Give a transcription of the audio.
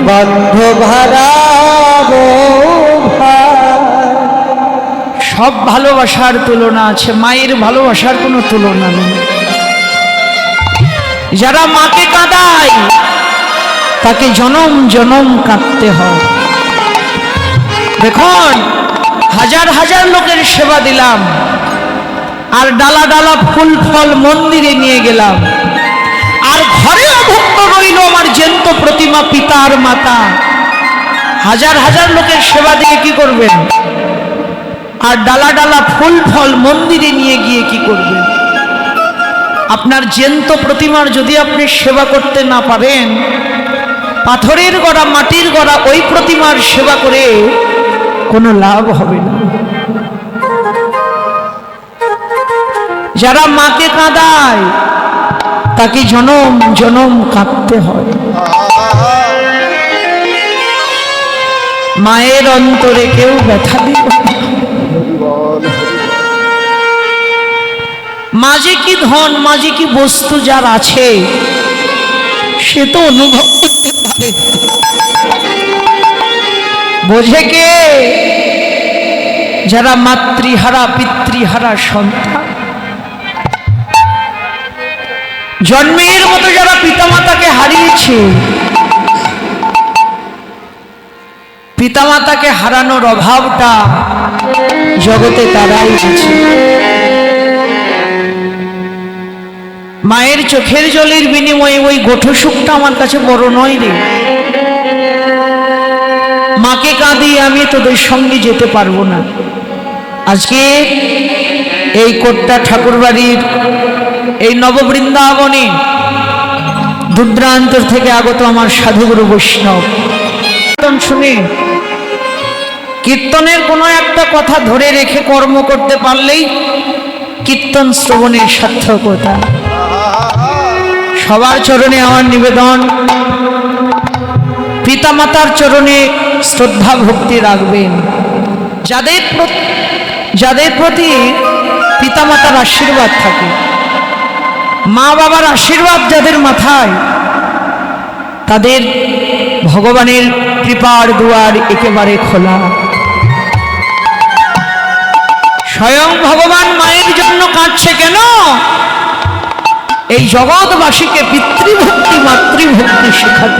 বান্ধব হারাবো সব ভালোবাসার তুলনা আছে, মায়ের ভালোবাসার কোনো তুলনা নেই। যারা মাকে কাঁদায় তাকে জনম জনম কাঁদতে হয়। দেখুন, হাজার হাজার লোকের সেবা দিলাম, আর ডালা ডালা ফুল ফল মন্দিরে নিয়ে গেলাম, আর ঘরে অভুক্ত রইল আমার জ্যান্ত প্রতিমা পিতা আর মাতা। হাজার হাজার লোকের সেবা দিয়ে কি করবেন? আর ডালা ডালা ফুল ফল মন্দিরে নিয়ে গিয়ে কি করবেন? আপনার জ্যান্ত প্রতিমার যদি আপনি সেবা করতে না পারেন, পাথরের গড়া মাটির গড়া ওই প্রতিমার সেবা করে কোনো লাভ হবে না। যারা মাকে কাঁদায় তাকে জনম জনম কাঁদতে হয়। মায়ের অন্তরে কেউ ব্যথা দিল না। মাঝে কি ধন, মাঝে কি বস্তু যার আছে, সে তো অনুভব করতে পারে। বোঝে কে? যারা মাতৃহারা পিতৃহারা সন্তান, জন্মের মতো যারা পিতামাতাকে হারিয়েছে, পিতামাতাকে হারানোর অভাবটা জগতে তারাই আছে। মায়ের চোখের জলের বিনিময়ে ওই গোঠো সুখটা আমার কাছে বড় নয় রে। মাকে কাঁদিয়ে আমি তোদের সঙ্গে যেতে পারবো না। আজকে এই কোট্টা ঠাকুরবাড়ির এই নববৃন্দাবনে দূরদূরান্তর থেকে আগত আমার সাধুগুরু বৈষ্ণব শুনে কীর্তনের কোনো একটা কথা ধরে রেখে কর্ম করতে পারলেই কীর্তন শ্রবণের সার্থকতা। সবার চরণে আমার নিবেদন, পিতামাতার চরণে শ্রদ্ধা ভক্তি রাখবেন। যাদের প্রতি পিতামাতার আশীর্বাদ থাকে, মা বাবার আশীর্বাদ যাদের মাথায়, তাদের ভগবানের কৃপার দুয়ার একেবারে খোলা। স্বয়ং ভগবান মায়ের জন্য কাঁদছে কেন? এই জগৎবাসীকে পিতৃভক্তি মাতৃভক্তি শেখাতে।